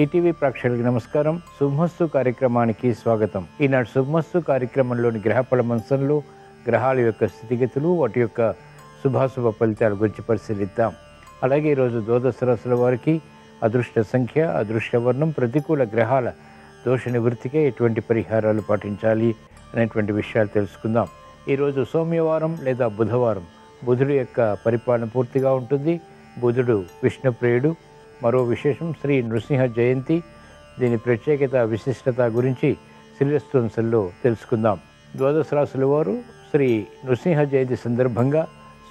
ETV ప్రేక్షకులకు నమస్కారం. శుభమస్తు కార్యక్రమానికి స్వాగతం. ఈనాడు శుభమస్తు కార్యక్రమంలోని గ్రహఫల మంచంలో గ్రహాల యొక్క స్థితిగతులు, వాటి యొక్క శుభాశుభ ఫలితాల గురించి పరిశీలిద్దాం. అలాగే ఈరోజు ద్వాదశ రాశుల వారికి అదృష్ట సంఖ్య, అదృష్ట వర్ణం, ప్రతికూల గ్రహాల దోష నివృత్తికి ఎటువంటి పరిహారాలు పాటించాలి అనేటువంటి విషయాలు తెలుసుకుందాం. ఈరోజు సోమవారం లేదా బుధవారం. బుధుడు యొక్క పరిపాలన పూర్తిగా ఉంటుంది. బుధుడు విష్ణుప్రియుడు. మరో విశేషం శ్రీ నృసింహ జయంతి. దీని ప్రత్యేకత, విశిష్టత గురించి శ్రీరస్వంశంలో తెలుసుకుందాం. ద్వాదశ రాశుల వారు శ్రీ నృసింహ జయంతి సందర్భంగా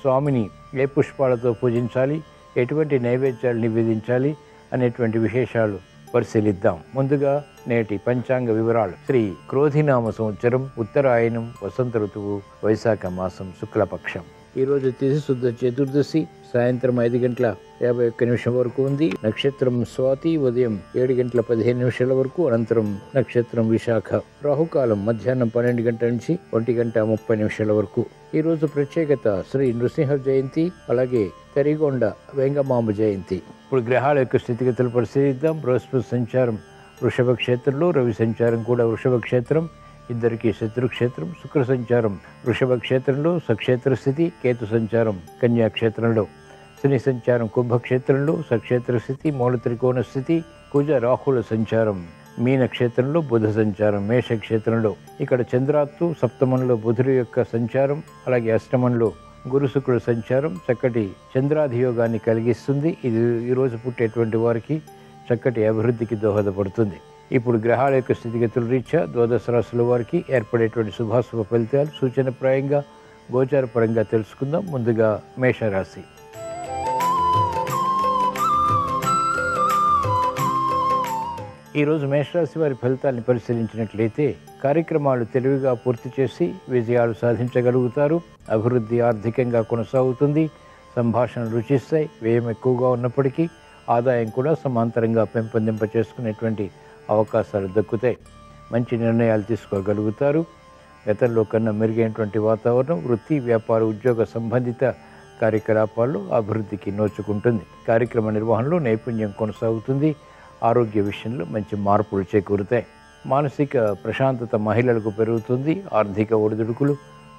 స్వామిని ఏ పుష్పాలతో పూజించాలి, ఎటువంటి నైవేద్యాలు నివేదించాలి అనేటువంటి విశేషాలు పరిశీలిద్దాం. ముందుగా నేటి పంచాంగ వివరాలు. శ్రీ క్రోధినామ సంవత్సరం, ఉత్తరాయణం, వసంత ఋతువు, వైశాఖ మాసం, శుక్లపక్షం. ఈరోజు తిథి శుద్ధ చతుర్దశి, సాయంత్రం 5:51 వరకు ఉంది. నక్షత్రం స్వాతి, ఉదయం 7:15 వరకు, అనంతరం నక్షత్రం విశాఖ. రాహుకాలం మధ్యాహ్నం 12 గంటల నుంచి 1:30 వరకు. ఈరోజు ప్రత్యేకత శ్రీ నృసింహ జయంతి, అలాగే తరిగొండ వెంగమాంబ జయంతి. ఇప్పుడు గ్రహాల యొక్క స్థితిగతులు పరిశీలిద్దాం. బృహస్పతి సంచారం వృషభ క్షేత్రంలో, రవి సంచారం కూడా వృషభ క్షేత్రం, ఇద్దరికి శత్రుక్షేత్రం. శుక్ర సంచారం వృషభ క్షేత్రంలో, సక్షేత్ర స్థితి. కేతు సంచారం కన్యాక్షేత్రంలో. శని సంచారం కుంభక్షేత్రంలో, సక్షేత్ర స్థితి, మూల త్రికోణ స్థితి. కుజ రాహుల సంచారం మీన క్షేత్రంలో, బుధ సంచారం మేషక్షేత్రంలో. ఇక్కడ చంద్రాత్తు సప్తమంలో బుధుడు యొక్క సంచారం, అలాగే అష్టమంలో గురు శుక్రుల సంచారం చక్కటి చంద్రాధియోగాన్ని కలిగిస్తుంది. ఇది ఈరోజు పుట్టేటువంటి వారికి చక్కటి అభివృద్ధికి దోహదపడుతుంది. ఇప్పుడు గ్రహాల యొక్క స్థితిగతుల రీత్యా ద్వాదశ రాశుల వారికి ఏర్పడేటువంటి శుభాశుభ ఫలితాలు సూచనప్రాయంగా, గోచారపరంగా తెలుసుకుందాం. ముందుగా మేషరాశి. ఈరోజు మేషరాశి వారి ఫలితాలను పరిశీలించినట్లయితే కార్యక్రమాలు తెలివిగా పూర్తి చేసి విజయాలు సాధించగలుగుతారు. అభివృద్ధి ఆర్థికంగా కొనసాగుతుంది. సంభాషణలు రుచిస్తాయి. వ్యయం ఎక్కువగా ఉన్నప్పటికీ ఆదాయం కూడా సమాంతరంగా పెంపొందింప చేసుకునేటువంటి అవకాశాలు దక్కుతాయి. మంచి నిర్ణయాలు తీసుకోగలుగుతారు. గతంలో కన్నా మెరుగైనటువంటి వాతావరణం వృత్తి, వ్యాపార, ఉద్యోగ సంబంధిత కార్యకలాపాల్లో అభివృద్ధికి నోచుకుంటుంది. కార్యక్రమ నిర్వహణలో నైపుణ్యం కొనసాగుతుంది. ఆరోగ్య విషయంలో మంచి మార్పులు చేకూరుతాయి. మానసిక ప్రశాంతత మహిళలకు పెరుగుతుంది. ఆర్థిక ఒడిదుడుకులు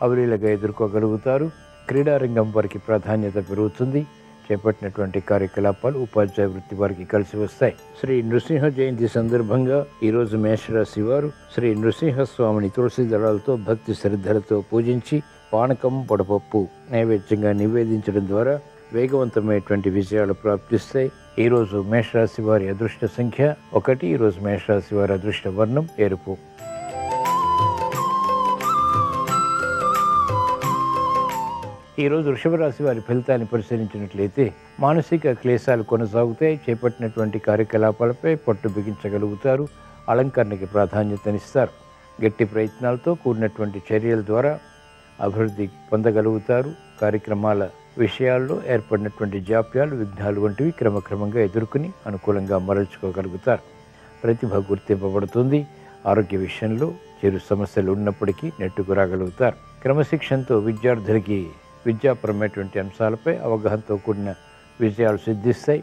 అవలీలగా ఎదుర్కోగలుగుతారు. క్రీడారంగం వారికి ప్రాధాన్యత పెరుగుతుంది. చేపట్టినటువంటి కార్యకలాపాలు ఉపాధ్యాయ వృత్తి వారికి కలిసి వస్తాయి. శ్రీ నృసింహ జయంతి సందర్భంగా ఈరోజు మేషరాశి వారు శ్రీ నృసింహస్వామిని తులసి దళాలతో భక్తి శ్రద్ధలతో పూజించి పానకం, పొడపప్పు నైవేద్యంగా నివేదించడం ద్వారా వేగవంతమైనటువంటి విజయాలు ప్రాప్తిస్తాయి. ఈరోజు మేషరాశి వారి అదృష్ట సంఖ్య 1. ఈరోజు మేషరాశి వారి అదృష్ట వర్ణం ఎరుపు. ఈరోజు వృషభ రాశి వారి ఫలితాన్ని పరిశీలించినట్లయితే మానసిక క్లేశాలు కొనసాగుతాయి. చేపట్టినటువంటి కార్యకలాపాలపై పట్టు బిగించగలుగుతారు. అలంకరణకి ప్రాధాన్యతనిస్తారు. గట్టి ప్రయత్నాలతో కూడినటువంటి చర్యల ద్వారా అభివృద్ధి పొందగలుగుతారు. కార్యక్రమాల విషయాల్లో ఏర్పడినటువంటి జాప్యాలు, విఘ్నాలు వంటివి క్రమక్రమంగా ఎదుర్కొని అనుకూలంగా మరల్చుకోగలుగుతారు. ప్రతిభ గుర్తింపబడుతుంది. ఆరోగ్య విషయంలో చిరు సమస్యలు ఉన్నప్పటికీ నెట్టుకు రాగలుగుతారు. క్రమశిక్షణతో విద్యార్థులకి విద్యాపరమైనటువంటి అంశాలపై అవగాహనతో కూడిన విజయాలు సిద్ధిస్తాయి.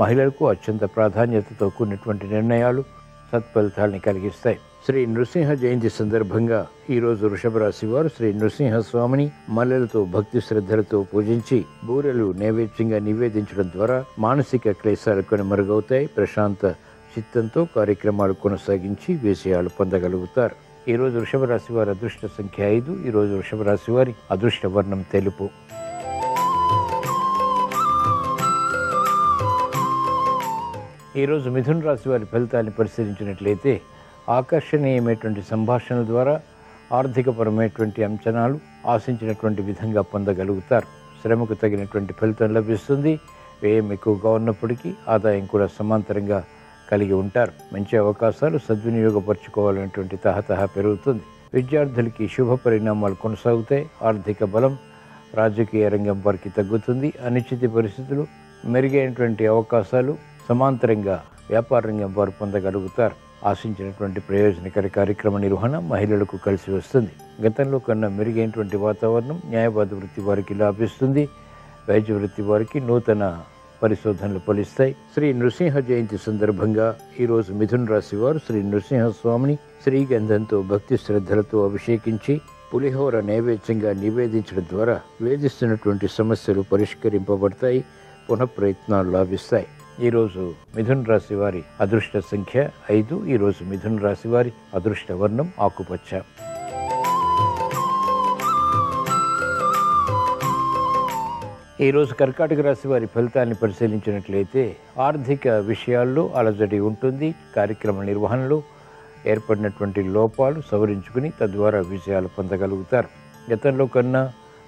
మహిళలకు అత్యంత ప్రాధాన్యతతో కూడినటువంటి నిర్ణయాలు సత్ఫలితాలని కలిగిస్తాయి. శ్రీ నృసింహ జయంతి సందర్భంగా ఈరోజు వృషభ రాశి వారు శ్రీ నృసింహస్వామిని మల్లెలతో భక్తి శ్రద్ధలతో పూజించి బూరెలు నైవేద్యంగా నివేదించడం ద్వారా మానసిక క్లేశాలు కనుమరుగవుతాయి. ప్రశాంత చిత్తంతో కార్యక్రమాలు కొనసాగించి విజయాలు పొందగలుగుతారు. ఈరోజు వృషభ రాశి వారి అదృష్ట సంఖ్య 5. ఈరోజు వృషభ రాశి వారి అదృష్ట వర్ణం తెలుపు. ఈరోజు మిథున రాశి వారి ఫలితాన్ని పరిశీలించినట్లయితే ఆకర్షణీయమైనటువంటి సంభాషణల ద్వారా ఆర్థికపరమైనటువంటి అంచనాలు ఆశించినటువంటి విధంగా పొందగలుగుతారు. శ్రమకు తగినటువంటి ఫలితం లభిస్తుంది. వ్యయం ఎక్కువగా ఉన్నప్పటికీ ఆదాయం కూడా సమాంతరంగా కలిగి ఉంటారు. మంచి అవకాశాలు సద్వినియోగపరచుకోవాలనేటువంటి తహతహ పెరుగుతుంది. విద్యార్థులకి శుభ పరిణామాలు కొనసాగుతాయి. ఆర్థిక బలం రాజకీయ రంగం వారికి తగ్గుతుంది. అనిశ్చిత పరిస్థితులు, మెరుగైనటువంటి అవకాశాలు సమాంతరంగా వ్యాపార రంగం వారు పొందగలుగుతారు. ఆశించినటువంటి ప్రయోజనకర కార్యక్రమ నిర్వహణ మహిళలకు కలిసి వస్తుంది. గతంలో కన్నా మెరుగైనటువంటి వాతావరణం న్యాయవాద వృత్తి వారికి లాభిస్తుంది. వైద్య వృత్తి వారికి నూతన పరిశోధనలు ఫలిస్తాయి. శ్రీ నృసింహ జయంతి సందర్భంగా ఈరోజు మిథున రాశి వారు శ్రీ నృసింహస్వామిని శ్రీగంధంతో భక్తి శ్రద్ధలతో అభిషేకించి పులిహోర నైవేద్యంగా నివేదించడం ద్వారా వేధిస్తున్నటువంటి సమస్యలు పరిష్కరింపబడతాయి, పునఃప్రయత్నాలు లాభిస్తాయి. ఈరోజు మిథున రాశి వారి అదృష్ట సంఖ్య 5. ఈరోజు మిథున రాశి వారి అదృష్ట వర్ణం ఆకుపచ్చ. ఈరోజు కర్కాటక రాశి వారి ఫలితాన్ని పరిశీలించినట్లయితే ఆర్థిక విషయాల్లో అలజడి ఉంటుంది. కార్యక్రమ నిర్వహణలో ఏర్పడినటువంటి లోపాలు సవరించుకుని తద్వారా విజయాలు పొందగలుగుతారు. గతంలో కన్నా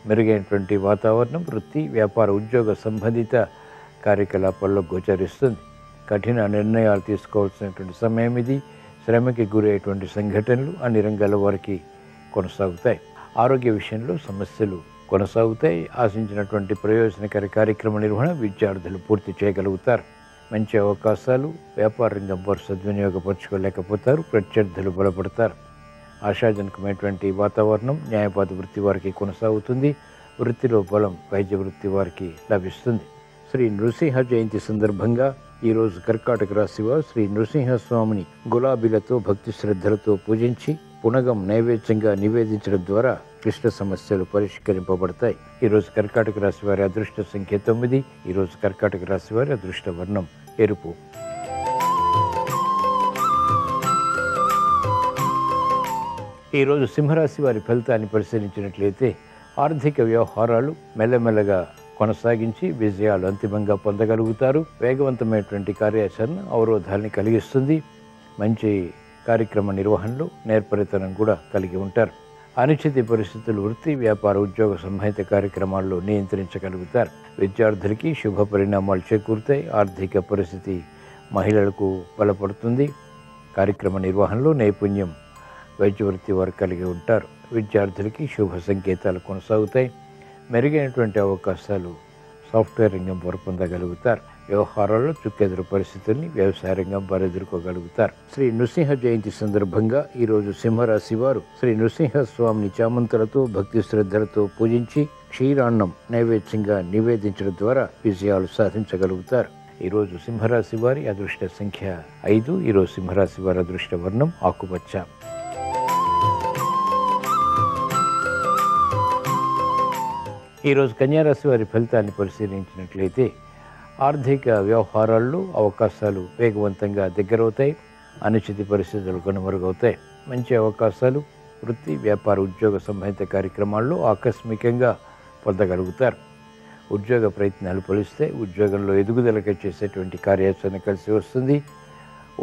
మెరుగైనటువంటి వాతావరణం వృత్తి, వ్యాపార, ఉద్యోగ సంబంధిత కార్యకలాపాల్లో గోచరిస్తుంది. కఠిన నిర్ణయాలు తీసుకోవాల్సినటువంటి సమయం ఇది. శ్రమకి గురయ్యేటువంటి సంఘటనలు అన్ని రంగాల వారికి కొనసాగుతాయి. ఆరోగ్య విషయంలో సమస్యలు కొనసాగుతాయి. ఆశించినటువంటి ప్రయోజనకర కార్యక్రమ నిర్వహణ విద్యార్థులు పూర్తి చేయగలుగుతారు. మంచి అవకాశాలు వ్యాపార రంగం వారు సద్వినియోగపరచుకోలేకపోతారు. ప్రత్యర్థులు బలపడతారు. ఆశాజనకమైనటువంటి వాతావరణం న్యాయవాద వృత్తి వారికి కొనసాగుతుంది. వృత్తిలో బలం వైద్య వృత్తి వారికి లభిస్తుంది. శ్రీ నృసింహ జయంతి సందర్భంగా ఈరోజు కర్కాటక రాశి వారు శ్రీ నృసింహస్వామిని గులాబీలతో భక్తి శ్రద్ధలతో పూజించి పునగం నైవేద్యంగా నివేదించడం ద్వారా క్లిష్ట సమస్యలు పరిష్కరింపబడతాయి. ఈరోజు కర్కాటక రాశి వారి అదృష్ట సంఖ్య 9. ఈరోజు కర్కాటక రాశి వారి అదృష్ట వర్ణం ఎరుపు. ఈరోజు సింహరాశి వారి ఫలితాన్ని పరిశీలించినట్లయితే ఆర్థిక వ్యవహారాలు మెల్లమెల్లగా కొనసాగించి విజయాలు అంతిమంగా పొందగలుగుతారు. వేగవంతమైనటువంటి కార్యాచరణ అవరోధాన్ని కలిగిస్తుంది. మంచి కార్యక్రమ నిర్వహణలో నేర్పరితనం కూడా కలిగి ఉంటారు. అనిశ్చిత పరిస్థితులు వృత్తి, వ్యాపార, ఉద్యోగ సంబంధిత కార్యక్రమాల్లో నియంత్రించగలుగుతారు. విద్యార్థులకి శుభ పరిణామాలు చేకూరుతాయి. ఆర్థిక పరిస్థితి మహిళలకు బలపడుతుంది. కార్యక్రమ నిర్వహణలో నైపుణ్యం వైద్య వృత్తి వారు కలిగి ఉంటారు. విద్యార్థులకి శుభ సంకేతాలు కొనసాగుతాయి. మెరుగైనటువంటి అవకాశాలు సాఫ్ట్వేర్ రంగం వారు పొందగలుగుతారు. వ్యవహారాల్లో చుక్కెదురు పరిస్థితుల్ని వ్యవసాయ రంగం వారు ఎదుర్కోగలుగుతారు. శ్రీ నృసింహ జయంతి సందర్భంగా ఈరోజు సింహరాశి వారు శ్రీ నృసింహస్వామిని చామంతులతో భక్తి శ్రద్ధలతో పూజించి క్షీరాన్నం నైవేద్యంగా నివేదించడం ద్వారా విజయాలు సాధించగలుగుతారు. ఈరోజు సింహరాశి వారి అదృష్ట సంఖ్య 5. ఈరోజు సింహరాశి వారి అదృష్ట వర్ణం ఆకుపచ్చ. ఈరోజు కన్యారాశి వారి ఫలితాన్ని పరిశీలించినట్లయితే ఆర్థిక వ్యవహారాల్లో అవకాశాలు వేగవంతంగా దగ్గరవుతాయి. అనిశ్చిత పరిస్థితులు కనుమరుగవుతాయి. మంచి అవకాశాలు వృత్తి, వ్యాపార, ఉద్యోగ సంబంధిత కార్యక్రమాల్లో ఆకస్మికంగా పొందగలుగుతారు. ఉద్యోగ ప్రయత్నాలు ఫలిస్తాయి. ఉద్యోగంలో ఎదుగుదలకి చేసేటువంటి కార్యాచరణ కలిసి వస్తుంది.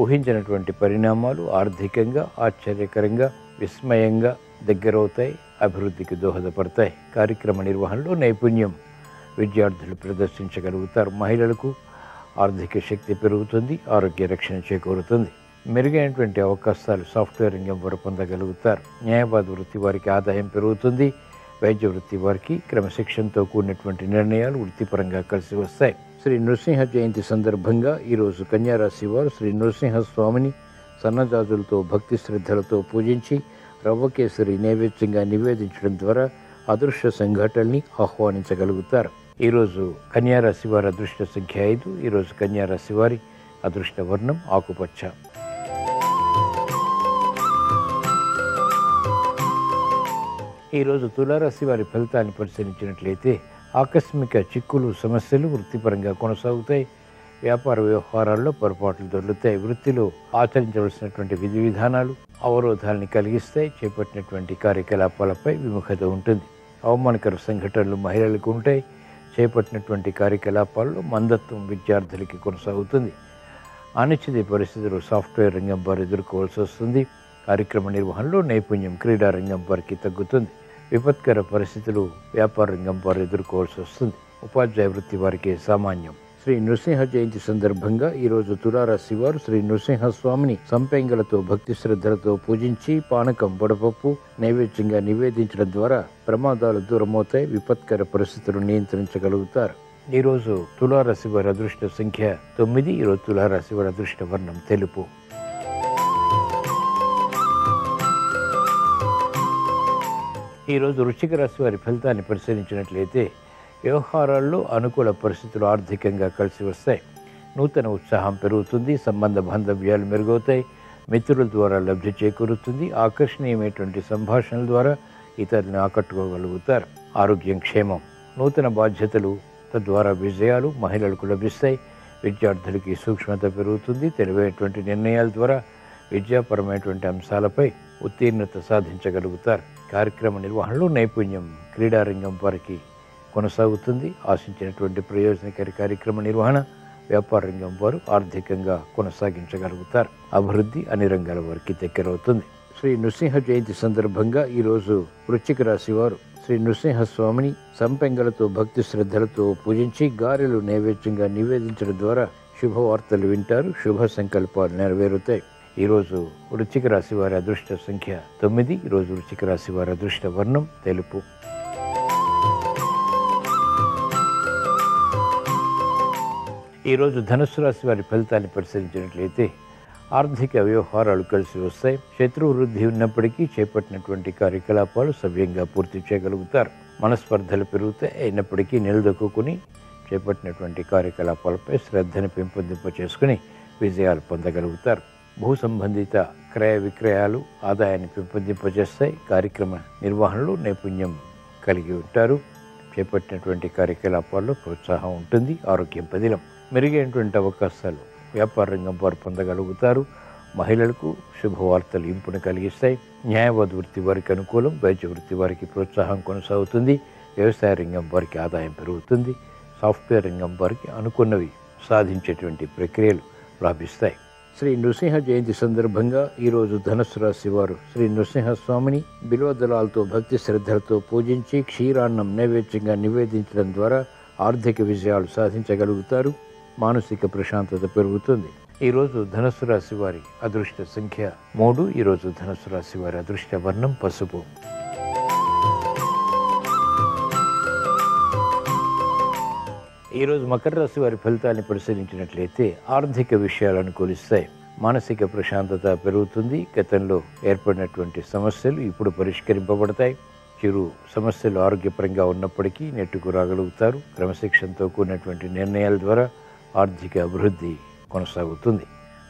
ఊహించినటువంటి పరిణామాలు ఆర్థికంగా ఆశ్చర్యకరంగా విస్మయంగా దగ్గరవుతాయి. అభివృద్ధికి దోహదపడతాయి. కార్యక్రమ నిర్వహణలో నైపుణ్యం విద్యార్థులు ప్రదర్శించగలుగుతారు. మహిళలకు ఆర్థిక శక్తి పెరుగుతుంది. ఆరోగ్య రక్షణ చేకూరుతుంది. మెరుగైనటువంటి అవకాశాలు సాఫ్ట్వేర్ రంగం వారు పొందగలుగుతారు. న్యాయవాద వృత్తి వారికి ఆదాయం పెరుగుతుంది. వైద్య వృత్తి వారికి క్రమశిక్షణతో కూడినటువంటి నిర్ణయాలు వృత్తిపరంగా కలిసి వస్తాయి. శ్రీ నృసింహ జయంతి సందర్భంగా ఈరోజు కన్యారాశి వారు శ్రీ నృసింహస్వామిని సన్నజాజులతో భక్తి శ్రద్ధలతో పూజించి రవ్వకేసరి నైవేద్యంగా నివేదించడం ద్వారా అదృశ్య సంఘటనల్ని ఆహ్వానించగలుగుతారు. ఈరోజు కన్యారాశి వారి అదృష్ట సంఖ్య 5. ఈరోజు కన్యారాశి వారి అదృష్ట వర్ణం ఆకుపచ్చ. ఈరోజు తులారాశి వారి ఫలితాన్ని పరిశీలించినట్లయితే ఆకస్మిక చిక్కులు సమస్యలు వృత్తిపరంగా కొనసాగుతాయి. వ్యాపార వ్యవహారాల్లో పొరపాట్లు దొరుకుతాయి. వృత్తిలో ఆచరించవలసినటువంటి విధి విధానాలు అవరోధాలని కలిగిస్తాయి. చేపట్టినటువంటి కార్యకలాపాలపై విముఖత ఉంటుంది. అవమానకర సంఘటనలు మహిళలకు ఉంటాయి. చేపట్టినటువంటి కార్యకలాపాల్లో మందత్వం విద్యార్థులకి కొనసాగుతుంది. అనిశ్చిత పరిస్థితులు సాఫ్ట్వేర్ రంగం వారు ఎదుర్కోవాల్సి వస్తుంది. కార్యక్రమ నిర్వహణలో నైపుణ్యం క్రీడా రంగం వారికి తగ్గుతుంది. విపత్కర పరిస్థితులు వ్యాపార రంగం వారు ఎదుర్కోవాల్సి వస్తుంది. ఉపాధ్యాయ వృత్తి వారికి సామాన్యం. శ్రీ నృసింహ జయంతి సందర్భంగా ఈరోజు తులారాశి వారు శ్రీ నృసింహస్వామిని సంపెంగలతో భక్తి శ్రద్ధలతో పూజించి పానకం వడపప్పు నైవేద్యంగా నివేదించడం ద్వారా ప్రమాదాలు దూరమవుతాయి. విపత్కర పరిస్థితులు నియంత్రించగలుగుతారు. ఈరోజు తులారాశి వారి అదృష్ట సంఖ్య 9. ఈరోజు తులారాశి వారి అదృష్ట వర్ణం తెలుపు. ఈరోజు వృశ్చిక రాశి వారి ఫలితాన్ని పరిశీలించినట్లయితే వ్యవహారాల్లో అనుకూల పరిస్థితులు ఆర్థికంగా కలిసి వస్తాయి. నూతన ఉత్సాహం పెరుగుతుంది. సంబంధ బాంధవ్యాలు మెరుగవుతాయి. మిత్రుల ద్వారా లబ్ధి చేకూరుతుంది. ఆకర్షణీయమైనటువంటి సంభాషణల ద్వారా ఇతరులను ఆకట్టుకోగలుగుతారు. ఆరోగ్యం క్షేమం. నూతన బాధ్యతలు తద్వారా విజయాలు మహిళలకు లభిస్తాయి. విద్యార్థులకి సూక్ష్మత పెరుగుతుంది. తెలివైనటువంటి నిర్ణయాల ద్వారా విద్యాపరమైనటువంటి అంశాలపై ఉత్తీర్ణత సాధించగలుగుతారు. కార్యక్రమ నిర్వహణలో నైపుణ్యం క్రీడారంగం వారికి కొనసాగుతుంది. ఆశించినటువంటి ప్రయోజనకారి కార్యక్రమ నిర్వహణ వ్యాపార రంగం వారు ఆర్థికంగా కొనసాగించగలుగుతారు. అభివృద్ధి అన్ని రంగాల వారికి దగ్గరవుతుంది. శ్రీ నృసింహ జయంతి సందర్భంగా ఈరోజు వృశ్చిక రాశి వారు శ్రీ నృసింహస్వామిని సంపెంగలతో భక్తి శ్రద్ధలతో పూజించి గారెలు నైవేద్యంగా నివేదించడం ద్వారా శుభవార్తలు వింటారు. శుభ సంకల్పాలు నెరవేరుతాయి. ఈరోజు వృశ్చిక రాశి వారి అదృష్ట సంఖ్య 9. ఈరోజు వృశ్చిక రాశి వారి అదృష్ట వర్ణం తెలుపు. ఈరోజు ధనుస్సు రాశి వారి ఫలితాన్ని పరిశీలించినట్లయితే ఆర్థిక వ్యవహారాలు కలిసి వస్తాయి. శత్రు వృద్ధి ఉన్నప్పటికీ చేపట్టినటువంటి కార్యకలాపాలు సవ్యంగా పూర్తి చేయగలుగుతారు. మనస్పర్ధలు పెరుగుతాయి. అయినప్పటికీ నిలదొక్కుని చేపట్టినటువంటి కార్యకలాపాలపై శ్రద్ధను పెంపొందింప చేసుకుని విజయాలు పొందగలుగుతారు. భూ సంబంధిత క్రయ విక్రయాలు ఆదాయాన్ని పెంపొందింపజేస్తాయి. కార్యక్రమ నిర్వహణలో నైపుణ్యం కలిగి ఉంటారు. చేపట్టినటువంటి కార్యకలాపాల్లో ప్రోత్సాహం ఉంటుంది. ఆరోగ్యం పదిలం. మెరుగైనటువంటి అవకాశాలు వ్యాపార రంగం వారు పొందగలుగుతారు. మహిళలకు శుభవార్తలు ఇంపును కలిగిస్తాయి. న్యాయవాద వృత్తి వారికి అనుకూలం. వైద్య వృత్తి వారికి ప్రోత్సాహం కొనసాగుతుంది. వ్యవసాయ రంగం వారికి ఆదాయం పెరుగుతుంది. సాఫ్ట్వేర్ రంగం వారికి అనుకున్నవి సాధించేటువంటి ప్రక్రియలు లాభిస్తాయి. శ్రీ నృసింహ జయంతి సందర్భంగా ఈరోజు ధనుస్సు రాశి వారు శ్రీ నృసింహస్వామిని బిల్వదళాలతో భక్తి శ్రద్ధలతో పూజించి క్షీరాన్నం నైవేద్యంగా నివేదించడం ద్వారా ఆర్థిక విజయాలు సాధించగలుగుతారు. మానసిక ప్రశాంతత పెరుగుతుంది. ఈరోజు ధనుస్సు రాశి వారి అదృష్ట సంఖ్య 3. ఈరోజు ధనుస్సు రాశి వారి అదృష్ట వర్ణం పసుపు. ఈరోజు మకర రాశి వారి ఫలితాన్ని పరిశీలించినట్లయితే ఆర్థిక విషయాలు అనుకూలిస్తాయి. మానసిక ప్రశాంతత పెరుగుతుంది. గతంలో ఏర్పడినటువంటి సమస్యలు ఇప్పుడు పరిష్కరింపబడతాయి. చిరు సమస్యలు ఆరోగ్యపరంగా ఉన్నప్పటికీ నెట్టుకు రాగలుగుతారు. క్రమశిక్షణతో కూడినటువంటి నిర్ణయాల ద్వారా ఆర్థిక అభివృద్ధి కొనసాగుతుంది.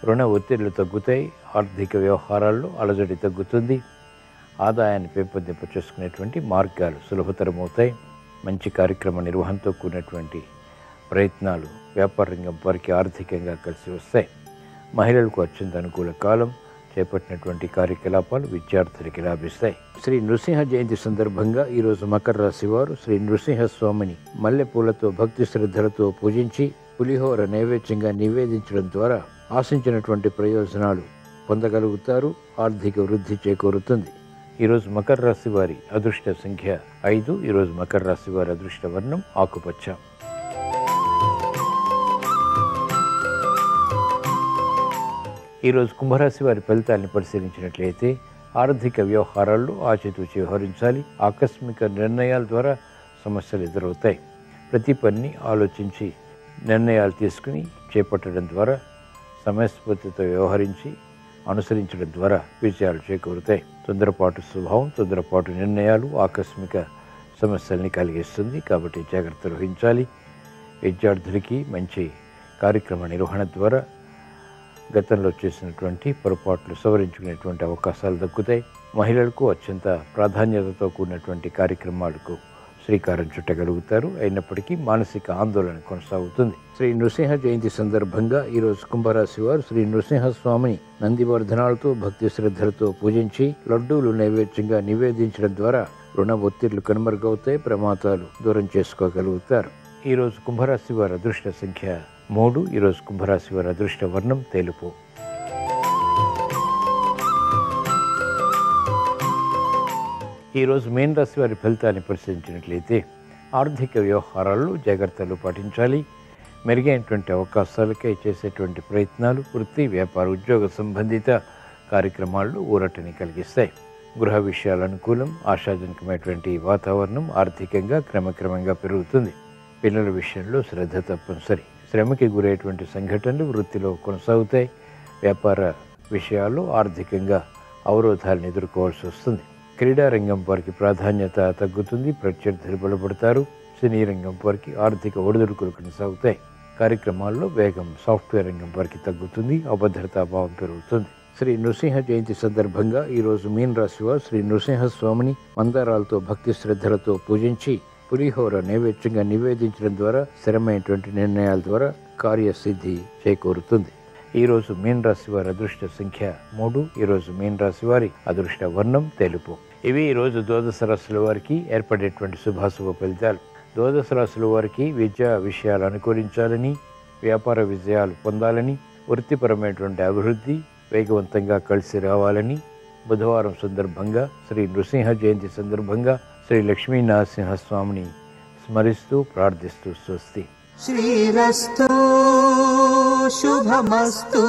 రుణ ఒత్తిళ్లు తగ్గుతాయి. ఆర్థిక వ్యవహారాల్లో అలజడి తగ్గుతుంది. ఆదాయాన్ని పెంపొందింప చేసుకునేటువంటి మార్గాలు సులభతరమవుతాయి. మంచి కార్యక్రమ నిర్వహణతో కూడినటువంటి ప్రయత్నాలు వ్యాపార రంగం వారికి ఆర్థికంగా కలిసి వస్తాయి. మహిళలకు అత్యంత అనుకూల కాలం. చేపట్టినటువంటి కార్యకలాపాలు విద్యార్థులకి లాభిస్తాయి. శ్రీ నృసింహ జయంతి సందర్భంగా ఈరోజు మకర రాశి వారు శ్రీ నృసింహస్వామిని మల్లెపూలతో భక్తి శ్రద్ధలతో పూజించి పులిహోర నైవేద్యంగా నివేదించడం ద్వారా ఆశించినటువంటి ప్రయోజనాలు పొందగలుగుతారు. ఆర్థిక వృద్ధి చేకూరుతుంది. ఈరోజు మకర రాశి వారి అదృష్ట సంఖ్య 5. ఈరోజు మకర రాశి వారి అదృష్ట వర్ణం ఆకుపచ్చ. ఈరోజు కుంభరాశి వారి ఫలితాన్ని పరిశీలించినట్లయితే ఆర్థిక వ్యవహారాల్లో ఆచితూచి వ్యవహరించాలి. ఆకస్మిక నిర్ణయాల ద్వారా సమస్యలు ఎదురవుతాయి. ప్రతి పనిని ఆలోచించి నిర్ణయాలు తీసుకుని చేపట్టడం ద్వారా సమయస్ఫూర్తితో వ్యవహరించి అనుసరించడం ద్వారా విజయాలు చేకూరుతాయి. తొందరపాటు స్వభావం, తొందరపాటు నిర్ణయాలు ఆకస్మిక సమస్యల్ని కలిగిస్తుంది. కాబట్టి జాగ్రత్తలు వహించాలి. విద్యార్థులకి మంచి కార్యక్రమ నిర్వహణ ద్వారా గతంలో చేసినటువంటి పొరపాట్లు సవరించుకునేటువంటి అవకాశాలు దక్కుతాయి. మహిళలకు అత్యంత ప్రాధాన్యతతో కూడినటువంటి కార్యక్రమాలకు శ్రీకారం చుట్టగలుగుతారు. అయినప్పటికీ మానసిక ఆందోళన కొనసాగుతుంది. శ్రీ నృసింహ జయంతి సందర్భంగా ఈరోజు కుంభరాశి వారు శ్రీ నృసింహస్వామిని నందివర్ధనాలతో భక్తి శ్రద్ధలతో పూజించి లడ్డూలు నైవేద్యంగా నివేదించడం ద్వారా రుణ ఒత్తిళ్లు కనుమరుగవుతాయి. ప్రమాదాలు దూరం చేసుకోగలుగుతారు. ఈరోజు కుంభరాశి వారి అదృష్ట సంఖ్య 3. ఈరోజు కుంభరాశి వారి అదృష్ట వర్ణం తెలుపు. ఈరోజు మీన రాశి వారి ఫలితాన్ని పరిశీలించినట్లయితే ఆర్థిక వ్యవహారాల్లో జాగ్రత్తలు పాటించాలి. మెరుగైనటువంటి అవకాశాలకై చేసేటువంటి ప్రయత్నాలు వృత్తి, వ్యాపార, ఉద్యోగ సంబంధిత కార్యక్రమాల్లో ఊరటని కలిగిస్తాయి. గృహ విషయాల అనుకూలం. ఆశాజనకమైనటువంటి వాతావరణం ఆర్థికంగా క్రమక్రమంగా పెరుగుతుంది. పిల్లల విషయంలో శ్రద్ధ తప్పనిసరి. శ్రమకి గురయ్యేటువంటి సంఘటనలు వృత్తిలో కొనసాగుతాయి. వ్యాపార విషయాల్లో ఆర్థికంగా అవరోధాలను ఎదుర్కోవాల్సి వస్తుంది. క్రీడారంగం వారికి ప్రాధాన్యత తగ్గుతుంది. ప్రత్యర్థులు బలపడతారు. సినీ రంగం వారికి ఆర్థిక ఒడిదుడుకులు కొనసాగుతాయి. కార్యక్రమాల్లో వేగం సాఫ్ట్వేర్ రంగం వారికి తగ్గుతుంది. అభద్రతా భావం పెరుగుతుంది. శ్రీ నృసింహ జయంతి సందర్భంగా ఈరోజు మీన రాశి వారు శ్రీ నృసింహస్వామిని మందారాలతో భక్తి శ్రద్ధలతో పూజించి పులిహోర నైవేద్యంగా నివేదించడం ద్వారా స్థిరమైనటువంటి నిర్ణయాల ద్వారా కార్యసిద్ధి చేకూరుతుంది. ఈరోజు మీన రాశి వారి అదృష్ట సంఖ్య 3. ఈరోజు మీన రాశి వారి అదృష్ట వర్ణం తెలుపు. ఇవి ఈరోజు ద్వాదశ రాశుల వారికి ఏర్పడేటువంటి శుభాశుభ ఫలితాలు. ద్వాదశ రాశుల వారికి విద్యా విషయాలు అనుకూలించాలని, వ్యాపార విజయాలు పొందాలని, వృత్తిపరమైనటువంటి అభివృద్ధి వేగవంతంగా కలిసి రావాలని బుధవారం సందర్భంగా శ్రీ నృసింహ జయంతి సందర్భంగా శ్రీ లక్ష్మీ నరసింహస్వామిని స్మరిస్తూ ప్రార్థిస్తూ స్వస్తి. శ్రీరస్తు శుభమస్తు.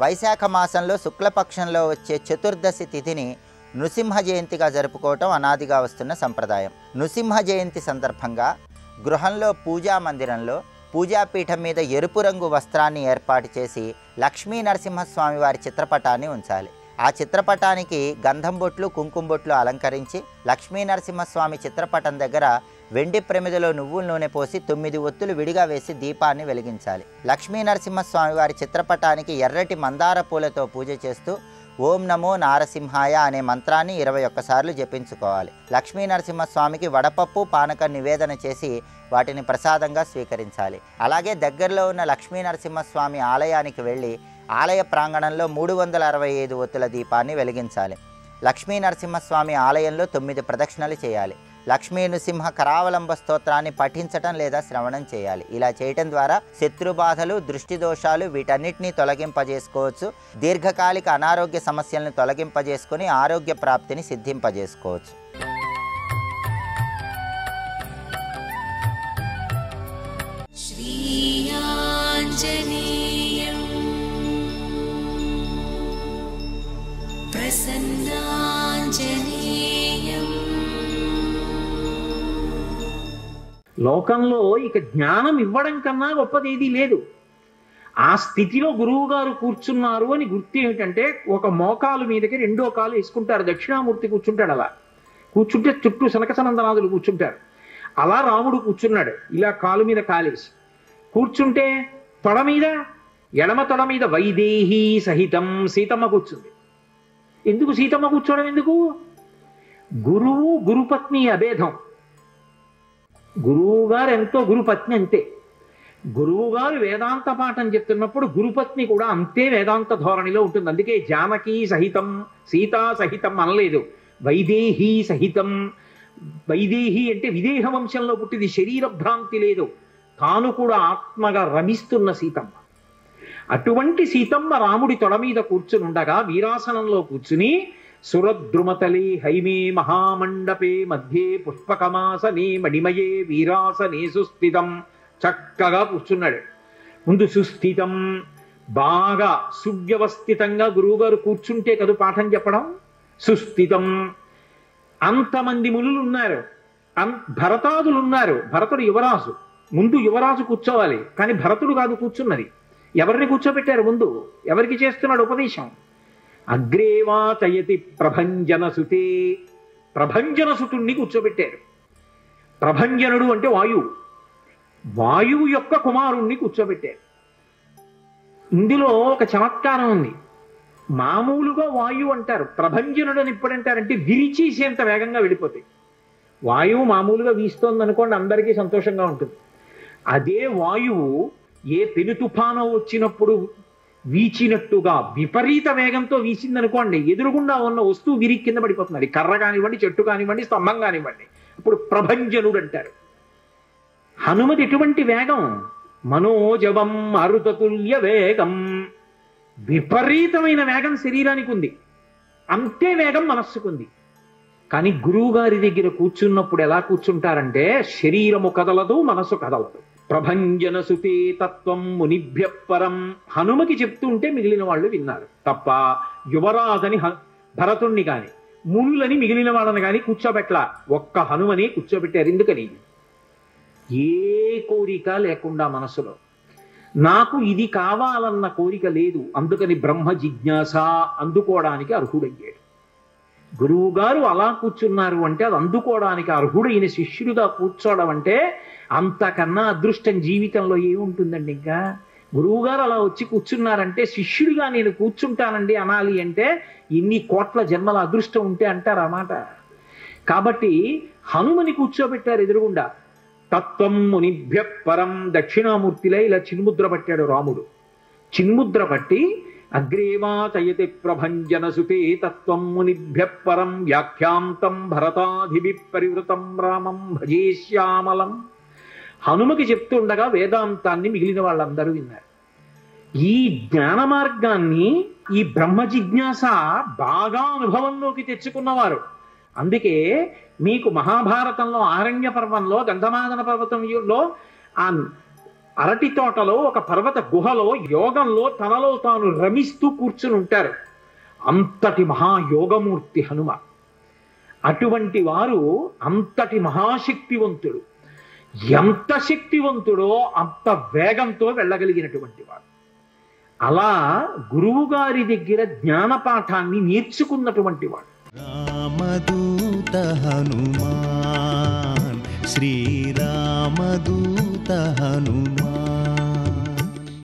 వైశాఖ మాసంలో శుక్లపక్షంలో వచ్చే చతుర్దశి తిథిని నృసింహ జయంతిగా జరుపుకోవటం అనాదిగా వస్తున్న సంప్రదాయం. నృసింహ జయంతి సందర్భంగా గృహంలో పూజా మందిరంలో పూజాపీఠం మీద ఎరుపు రంగు వస్త్రాన్ని ఏర్పాటు చేసి లక్ష్మీ నరసింహస్వామి వారి చిత్రపటాన్ని ఉంచాలి. ఆ చిత్రపటానికి గంధం బొట్లు, కుంకుమ బొట్లు అలంకరించి లక్ష్మీ నరసింహస్వామి చిత్రపటం దగ్గర వెండి ప్రమిదలో నువ్వుల నూనె పోసి 9 ఒత్తులు విడిగా వేసి దీపాన్ని వెలిగించాలి. లక్ష్మీ నరసింహస్వామి వారి చిత్రపటానికి ఎర్రటి మందార పూలతో పూజ చేస్తూ ఓం నమో నారసింహాయ అనే మంత్రాన్ని 21 సార్లు జపించుకోవాలి. లక్ష్మీ నరసింహస్వామికి వడపప్పు, పానకం నివేదన చేసి వాటిని ప్రసాదంగా స్వీకరించాలి. అలాగే దగ్గరలో ఉన్న లక్ష్మీ నరసింహస్వామి ఆలయానికి వెళ్ళి ఆలయ ప్రాంగణంలో 365 ఒత్తుల దీపాన్ని వెలిగించాలి. లక్ష్మీ నరసింహస్వామి ఆలయంలో 9 ప్రదక్షిణలు చేయాలి. లక్ష్మీ నృసింహ కరావలంబ స్తోత్రాన్ని పఠించటం లేదా శ్రవణం చేయాలి. ఇలా చేయటం ద్వారా శత్రుబాధలు, దృష్టి దోషాలు వీటన్నిటినీ తొలగింపజేసుకోవచ్చు. దీర్ఘకాలిక అనారోగ్య సమస్యలను తొలగింపజేసుకొని ఆరోగ్య ప్రాప్తిని సిద్ధింపజేసుకోవచ్చు. లోకంలో ఇక జ్ఞానం ఇవ్వడం కన్నా గొప్పదేదీ లేదు. ఆ స్థితిలో గురువు గారు కూర్చున్నారు అని గుర్తు ఏమిటంటే, ఒక మోకాలు మీదకి 2వ కాలు వేసుకుంటారు. దక్షిణామూర్తి కూర్చుంటాడు. అలా కూర్చుంటే చుట్టూ సనకసనందనాథులు కూర్చుంటారు. అలా రాముడు కూర్చున్నాడు, ఇలా కాలు మీద కాలేసి కూర్చుంటే తొడ మీద, ఎడమ తొడ మీద వైదేహీ సహితం సీతమ్మ కూర్చుంది. ఎందుకు సీతమ్మ కూర్చోవడం? ఎందుకు? గురువు గురుపత్ని అభేదం. గురువు గారు ఎంతో గురుపత్ని అంతే. గురువు గారు వేదాంత పాఠం చెప్తున్నప్పుడు గురుపత్ని కూడా అంతే వేదాంత ధోరణిలో ఉంటుంది. అందుకే జానకీ సహితం, సీతా సహితం అనలేదు, వైదేహీ సహితం. వైదేహి అంటే విదేహ వంశంలో పుట్టింది, శరీర భ్రాంతి లేదు, తాను కూడా ఆత్మగా రమిస్తున్న సీతమ్మ. అటువంటి సీతమ్మ రాముడి తొడ మీద కూర్చుని ఉండగా వీరాసనంలో కూర్చుని సురద్రుమతలే హైమే మహామండపే మధ్యే పుష్పకమాసనే మణిమయే వీరాసనే సుస్థితం. చక్కగా కూర్చున్నాడు. ముందు సుస్థితం, బాగా సువ్యవస్థితంగా గురువుగారు కూర్చుంటే కదా పాఠం చెప్పడం. సుస్థితం, అంతమంది మునులు ఉన్నారు, భరతాదులు ఉన్నారు. భరతుడు యువరాజు, ముందు యువరాజు కూర్చోవాలి, కానీ భరతుడు కాదు కూర్చున్నది. ఎవరిని కూర్చోబెట్టారు ముందు? ఎవరికి చేస్తున్నాడు ఉపదేశం? అగ్రేవాచయతి ప్రభంజనసుతే, ప్రభంజనసుతుణ్ణి కూర్చోబెట్టారు. ప్రభంజనుడు అంటే వాయువు, వాయువు యొక్క కుమారుణ్ణి కూర్చోబెట్టారు. ఇందులో ఒక చమత్కారం ఉంది. మామూలుగా వాయువు అంటారు, ప్రభంజనుడు అని ఎప్పుడంటారంటే విరిచేసేంత వేగంగా వెళ్ళిపోతాయి. వాయువు మామూలుగా వీస్తోంది అనుకోండి, అందరికీ సంతోషంగా ఉంటుంది. అదే వాయువు ఏ పెను తుఫానో వచ్చినప్పుడు వీచినట్టుగా విపరీత వేగంతో వీసిందనుకోండి, ఎదురుగుండా ఉన్న వస్తువు విరిగి కింద పడిపోతుంది. కర్ర కానివ్వండి, చెట్టు కానివ్వండి, స్తంభం కానివ్వండి. అప్పుడు ప్రభంజనుడు అంటారు. హనుమతి ఎటువంటి వేగం? మనోజవం మరుతతుల్య వేగం. విపరీతమైన వేగం శరీరానికి ఉంది, అంతే వేగం మనస్సుకుంది. కానీ గురువు గారి దగ్గర కూర్చున్నప్పుడు ఎలా కూర్చుంటారంటే, శరీరము కదలదు, మనసు కదలదు. ప్రభంజన సుతే తత్వం మునిభ్య పరం. హనుమకి చెప్తుంటే మిగిలిన వాళ్ళు విన్నారు తప్ప యువరాజని భరతుణ్ణి కాని మునులని మిగిలిన వాళ్ళని కానీ కూర్చోబెట్లా. ఒక్క హనుమని కూర్చోబెట్టారు. ఎందుకని? ఏ కోరిక లేకుండా మనసులో నాకు ఇది కావాలన్న కోరిక లేదు. అందుకని బ్రహ్మ జిజ్ఞాస అందుకోవడానికి అర్హుడయ్యాడు. గురువు గారు అలా కూర్చున్నారు అంటే అది అందుకోవడానికి అర్హుడైన శిష్యుడిగా కూర్చోవడం అంటే అంతకన్నా అదృష్టం జీవితంలో ఏముంటుందండి. ఇంకా గురువు గారు అలా వచ్చి కూర్చున్నారంటే శిష్యుడిగా నేను కూర్చుంటానండి అనాలి అంటే ఇన్ని కోట్ల జన్మల అదృష్టం ఉంటే అంటారు అన్నమాట. కాబట్టి హనుమని కూర్చోబెట్టారు ఎదురుగుండా. తత్వం మునిభ్య పరం దక్షిణామూర్తిలో ఇలా చిన్ముద్ర పట్టాడు రాముడు. చిన్ముద్ర పట్టి అగ్రేవాచయతి ప్రభంజన సుతే తత్వం మునిభ్య పరం వ్యాఖ్యాంతం భరతాధిభి పరివృతం రామం భజే శ్యామలం. హనుమకి చెప్తుండగా వేదాంతాన్ని మిగిలిన వాళ్ళందరూ విన్నారు. ఈ జ్ఞాన మార్గాన్ని, ఈ బ్రహ్మ జిజ్ఞాస బాగా అనుభవంలోకి తెచ్చుకున్నవారు. అందుకే మీకు మహాభారతంలో ఆరణ్య పర్వంలో గంధమాదన పర్వతంలో ఆ అరటి తోటలో ఒక పర్వత గుహలో యోగంలో తనలో తాను రమిస్తూ కూర్చుని ఉంటారు. అంతటి మహాయోగమూర్తి హనుమ. అటువంటి వారు అంతటి మహాశక్తివంతుడు. ఎంత శక్తివంతుడో అంత వేగంతో వెళ్ళగలిగినటువంటి వాడు. అలా గురువు గారి దగ్గర జ్ఞానపాఠాన్ని నేర్చుకున్నటువంటి వాడు. రామదూత హనుమాన్ శ్రీరామదూత హనుమాన్.